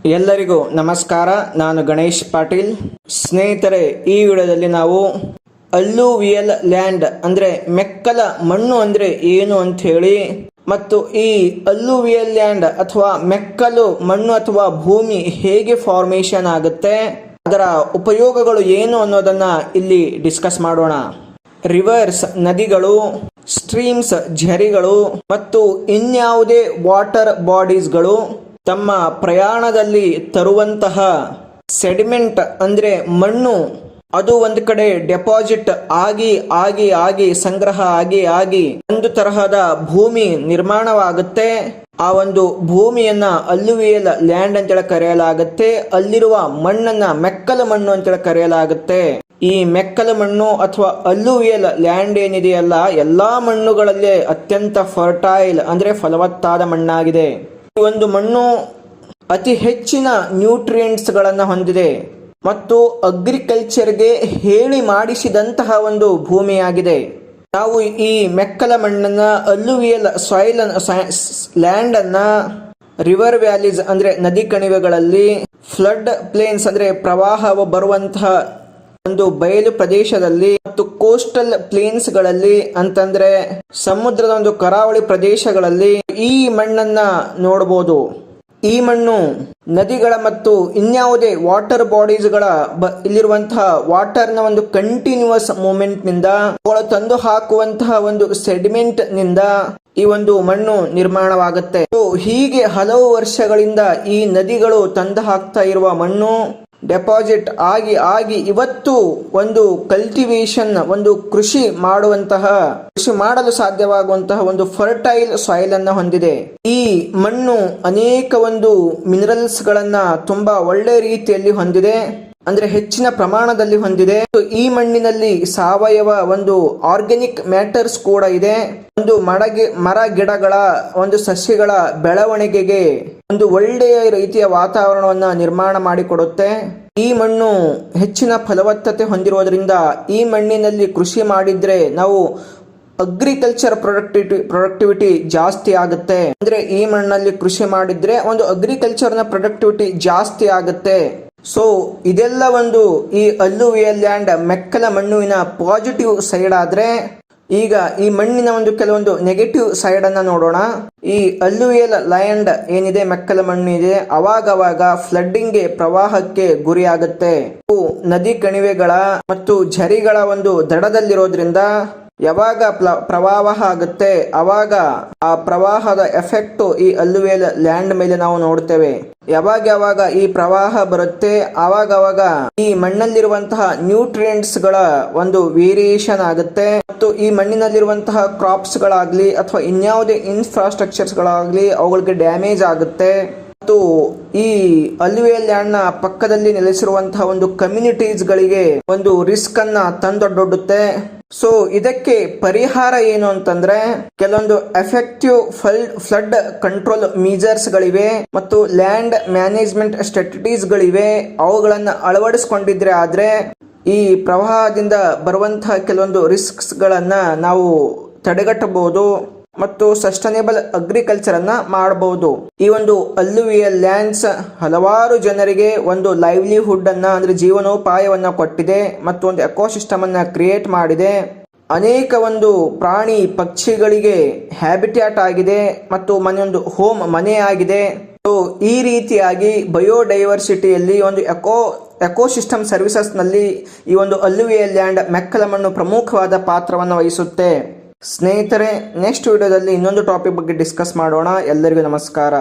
ಎಲ್ಲರಿಗೂ ನಮಸ್ಕಾರ. ನಾನು ಗಣೇಶ್ ಪಾಟೀಲ್. ಸ್ನೇಹಿತರೆ, ಈ ವಿಡಿಯೋದಲ್ಲಿ ನಾವು ಅಲ್ಲುವಿಯಲ್ ಲ್ಯಾಂಡ್ ಅಂದರೆ ಮೆಕ್ಕಲ ಮಣ್ಣು ಅಂದರೆ ಏನು ಅಂತ ಹೇಳಿ, ಮತ್ತು ಈ ಅಲ್ಲುವಿಯಲ್ ಲ್ಯಾಂಡ್ ಅಥವಾ ಮೆಕ್ಕಲು ಮಣ್ಣು ಅಥವಾ ಭೂಮಿ ಹೇಗೆ ಫಾರ್ಮೇಷನ್ ಆಗುತ್ತೆ, ಅದರ ಉಪಯೋಗಗಳು ಏನು ಅನ್ನೋದನ್ನ ಇಲ್ಲಿ ಡಿಸ್ಕಸ್ ಮಾಡೋಣ. ರಿವರ್ಸ್ ನದಿಗಳು, ಸ್ಟ್ರೀಮ್ಸ್ ಝರಿಗಳು ಮತ್ತು ಇನ್ಯಾವುದೇ ವಾಟರ್ ಬಾಡೀಸ್ಗಳು ತಮ್ಮ ಪ್ರಯಾಣದಲ್ಲಿ ತರುವಂತಹ ಸೆಡಿಮೆಂಟ್ ಅಂದರೆ ಮಣ್ಣು, ಅದು ಒಂದು ಕಡೆ ಡೆಪಾಸಿಟ್ ಆಗಿ ಆಗಿ ಆಗಿ ಸಂಗ್ರಹ ಆಗಿ ಆಗಿ ಒಂದು ತರಹದ ಭೂಮಿ ನಿರ್ಮಾಣವಾಗುತ್ತೆ. ಆ ಒಂದು ಭೂಮಿಯನ್ನ ಅಲ್ಲುವಿಯಲ್ ಲ್ಯಾಂಡ್ ಅಂತೇಳಿ ಕರೆಯಲಾಗುತ್ತೆ. ಅಲ್ಲಿರುವ ಮಣ್ಣನ್ನ ಮೆಕ್ಕಲ ಮಣ್ಣು ಅಂತೇಳಿ ಕರೆಯಲಾಗುತ್ತೆ. ಈ ಮೆಕ್ಕಲ ಮಣ್ಣು ಅಥವಾ ಅಲ್ಲುವಿಯಲ್ ಲ್ಯಾಂಡ್ ಏನಿದೆಯಲ್ಲ, ಎಲ್ಲಾ ಮಣ್ಣುಗಳಲ್ಲೇ ಅತ್ಯಂತ ಫರ್ಟೈಲ್ ಅಂದ್ರೆ ಫಲವತ್ತಾದ ಮಣ್ಣಾಗಿದೆ. ಈ ಒಂದು ಮಣ್ಣು ಅತಿ ಹೆಚ್ಚಿನ ನ್ಯೂಟ್ರಿಯೆಂಟ್ಸ್ ಗಳನ್ನು ಹೊಂದಿದೆ ಮತ್ತು ಅಗ್ರಿಕಲ್ಚರ್ಗೆ ಹೇಳಿ ಮಾಡಿಸಿದಂತಹ ಒಂದು ಭೂಮಿಯಾಗಿದೆ. ನಾವು ಈ ಮೆಕ್ಕಲ ಮಣ್ಣನ್ನ ಅಲ್ಲುವಿಯಲ್ ಸಾಯಿಲ್ ಲ್ಯಾಂಡ್ ಅನ್ನ ರಿವರ್ ವ್ಯಾಲೀಸ್ ಅಂದ್ರೆ ನದಿ ಕಣಿವೆಗಳಲ್ಲಿ, ಫ್ಲಡ್ ಪ್ಲೇನ್ಸ್ ಅಂದ್ರೆ ಪ್ರವಾಹ ಬರುವಂತಹ ಒಂದು ಬಯಲು ಪ್ರದೇಶದಲ್ಲಿ ಮತ್ತು ಕೋಸ್ಟಲ್ ಪ್ಲೇನ್ಸ್ ಗಳಲ್ಲಿ ಅಂತಂದ್ರೆ ಸಮುದ್ರದ ಒಂದು ಕರಾವಳಿ ಪ್ರದೇಶಗಳಲ್ಲಿ ಈ ಮಣ್ಣನ್ನ ನೋಡಬಹುದು. ಈ ಮಣ್ಣು ನದಿಗಳ ಮತ್ತು ಇನ್ಯಾವುದೇ ವಾಟರ್ ಬಾಡೀಸ್ಗಳ ಇಲ್ಲಿರುವಂತಹ ವಾಟರ್ನ ಒಂದು ಕಂಟಿನ್ಯೂಸ್ ಮೂವ್ಮೆಂಟ್ ನಿಂದ ತಂದು ಹಾಕುವಂತಹ ಒಂದು ಸೆಡಿಮೆಂಟ್ ನಿಂದ ಈ ಒಂದು ಮಣ್ಣು ನಿರ್ಮಾಣವಾಗುತ್ತೆ. ಹೀಗೆ ಹಲವು ವರ್ಷಗಳಿಂದ ಈ ನದಿಗಳು ತಂದು ಹಾಕ್ತಾ ಇರುವ ಮಣ್ಣು ಡೆಪಾಸಿಟ್ ಆಗಿ ಆಗಿ ಇವತ್ತು ಒಂದು ಕಲ್ಟಿವೇಶನ್, ಒಂದು ಕೃಷಿ ಮಾಡಲು ಸಾಧ್ಯವಾಗುವಂತಹ ಒಂದು ಫರ್ಟೈಲ್ ಸಾಯಿಲ್ ಅನ್ನ ಹೊಂದಿದೆ. ಈ ಮಣ್ಣು ಅನೇಕ ಒಂದು ಮಿನರಲ್ಸ್ ಗಳನ್ನ ತುಂಬಾ ಒಳ್ಳೆ ರೀತಿಯಲ್ಲಿ ಹೊಂದಿದೆ, ಅಂದ್ರೆ ಹೆಚ್ಚಿನ ಪ್ರಮಾಣದಲ್ಲಿ ಹೊಂದಿದೆ. ಈ ಮಣ್ಣಿನಲ್ಲಿ ಸಾವಯವ ಒಂದು ಆರ್ಗ್ಯಾನಿಕ್ ಮ್ಯಾಟರ್ಸ್ ಕೂಡ ಇದೆ. ಒಂದು ಮರ ಗಿಡಗಳ ಒಂದು ಸಸ್ಯಗಳ ಬೆಳವಣಿಗೆಗೆ ಒಂದು ಒಳ್ಳೆಯ ರೀತಿಯ ವಾತಾವರಣವನ್ನ ನಿರ್ಮಾಣ ಮಾಡಿಕೊಡುತ್ತೆ. ಈ ಮಣ್ಣು ಹೆಚ್ಚಿನ ಫಲವತ್ತತೆ ಹೊಂದಿರುವುದರಿಂದ ಈ ಮಣ್ಣಿನಲ್ಲಿ ಕೃಷಿ ಮಾಡಿದ್ರೆ ನಾವು ಅಗ್ರಿಕಲ್ಚರ್ ಪ್ರೊಡಕ್ಟಿವಿಟಿ ಜಾಸ್ತಿ ಆಗುತ್ತೆ. ಅಂದ್ರೆ ಈ ಮಣ್ಣಲ್ಲಿ ಕೃಷಿ ಮಾಡಿದ್ರೆ ಒಂದು ಅಗ್ರಿಕಲ್ಚರ್ ನ ಪ್ರೊಡಕ್ಟಿವಿಟಿ ಜಾಸ್ತಿ ಆಗುತ್ತೆ. ಸೊ ಇದೆಲ್ಲ ಒಂದು ಈ ಅಲ್ಲುವಿಯಲ್ ಲ್ಯಾಂಡ್ ಮೆಕ್ಕಲ ಮಣ್ಣುವಿನ ಪಾಸಿಟಿವ್ ಸೈಡ್ ಆದ್ರೆ, ಈಗ ಈ ಮಣ್ಣಿನ ಒಂದು ಕೆಲವೊಂದು ನೆಗೆಟಿವ್ ಸೈಡ್ ಅನ್ನ ನೋಡೋಣ. ಈ ಅಲ್ಲುವಿಯಲ್ ಲ್ಯಾಂಡ್ ಏನಿದೆ, ಮೆಕ್ಕಲ ಮಣ್ಣು ಇದೆ, ಅವಾಗವಾಗ ಫ್ಲಡ್ಡಿಂಗ್ಗೆ, ಪ್ರವಾಹಕ್ಕೆ ಗುರಿಯಾಗುತ್ತೆ. ನದಿ ಕಣಿವೆಗಳ ಮತ್ತು ಝರಿಗಳ ಒಂದು ದಡದಲ್ಲಿರೋದ್ರಿಂದ ಯಾವಾಗ ಪ್ರವಾಹ ಆಗುತ್ತೆ ಅವಾಗ ಆ ಪ್ರವಾಹದ ಎಫೆಕ್ಟ್ ಈ ಅಲ್ಲುವಿಯಲ್ ಲ್ಯಾಂಡ್ ಮೇಲೆ ನಾವು ನೋಡ್ತೇವೆ. ಯಾವಾಗ ಈ ಪ್ರವಾಹ ಬರುತ್ತೆ ಅವಾಗ ಈ ಮಣ್ಣಲ್ಲಿರುವಂತಹ ನ್ಯೂಟ್ರಿಯೆಂಟ್ಸ್ ಗಳ ಒಂದು ವೇರಿಯೇಷನ್ ಆಗುತ್ತೆ ಮತ್ತು ಈ ಮಣ್ಣಿನಲ್ಲಿರುವಂತಹ ಕ್ರಾಪ್ಸ್ ಗಳಾಗ್ಲಿ ಅಥವಾ ಇನ್ಯಾವುದೇ ಇನ್ಫ್ರಾಸ್ಟ್ರಕ್ಚರ್ಸ್ ಗಳಾಗ್ಲಿ ಅವುಗಳಿಗೆ ಡ್ಯಾಮೇಜ್ ಆಗುತ್ತೆ. ಮತ್ತು ಈ ಅಲ್ಲುವಿಯಲ್ ಲ್ಯಾಂಡ್ ನ ಪಕ್ಕದಲ್ಲಿ ನೆಲೆಸಿರುವಂತಹ ಒಂದು ಕಮ್ಯುನಿಟೀಸ್ ಗಳಿಗೆ ಒಂದು ರಿಸ್ಕ್ ಅನ್ನ ತಂದೊಡ್ಡುತ್ತೆ. ಸೊ ಇದಕ್ಕೆ ಪರಿಹಾರ ಏನು ಅಂತಂದ್ರೆ, ಕೆಲವೊಂದು ಎಫೆಕ್ಟಿವ್ ಫ್ಲಡ್ ಕಂಟ್ರೋಲ್ ಮೆಜರ್ಸ್ ಗಳಿವೆ ಮತ್ತು ಲ್ಯಾಂಡ್ ಮ್ಯಾನೇಜ್ಮೆಂಟ್ ಸ್ಟ್ರಾಟಜೀಸ್ ಗಳಿವೆ. ಅವುಗಳನ್ನ ಅಳವಡಿಸಿಕೊಂಡಿದ್ರೆ ಆದ್ರೆ ಈ ಪ್ರವಾಹದಿಂದ ಬರುವಂತಹ ಕೆಲವೊಂದು ರಿಸ್ಕ್ಸ್ ಗಳನ್ನ ನಾವು ತಡೆಗಟ್ಟಬಹುದು ಮತ್ತು ಸಸ್ಟೈನೇಬಲ್ ಅಗ್ರಿಕಲ್ಚರ್ ಅನ್ನ ಮಾಡಬಹುದು. ಈ ಒಂದು ಅಲ್ಲುವಿಯಲ್ ಲ್ಯಾಂಡ್ಸ್ ಹಲವಾರು ಜನರಿಗೆ ಒಂದು ಲೈವ್ಲಿಹುಡ್ ಅನ್ನ ಅಂದ್ರೆ ಜೀವನೋಪಾಯವನ್ನ ಕೊಟ್ಟಿದೆ ಮತ್ತು ಒಂದು ಎಕೋಸಿಸ್ಟಮ್ ಅನ್ನ ಕ್ರಿಯೇಟ್ ಮಾಡಿದೆ. ಅನೇಕ ಒಂದು ಪ್ರಾಣಿ ಪಕ್ಷಿಗಳಿಗೆ ಹ್ಯಾಬಿಟ್ಯಾಟ್ ಆಗಿದೆ ಮತ್ತು ಮನೆ ಆಗಿದೆ. ಈ ರೀತಿಯಾಗಿ ಬಯೋಡೈವರ್ಸಿಟಿಯಲ್ಲಿ ಒಂದು ಎಕೋಸಿಸ್ಟಮ್ ಸರ್ವಿಸಸ್ ನಲ್ಲಿ ಈ ಒಂದು ಅಲ್ಲುವಿಯಲ್ ಲ್ಯಾಂಡ್ ಮೆಕ್ಕಲ ಮಣ್ಣು ಪ್ರಮುಖವಾದ ಪಾತ್ರವನ್ನು ವಹಿಸುತ್ತೆ. ಸ್ನೇಹಿತರೆ, ನೆಕ್ಸ್ಟ್ ವಿಡಿಯೋದಲ್ಲಿ ಇನ್ನೊಂದು ಟಾಪಿಕ್ ಬಗ್ಗೆ ಡಿಸ್ಕಸ್ ಮಾಡೋಣ. ಎಲ್ಲರಿಗೂ ನಮಸ್ಕಾರ.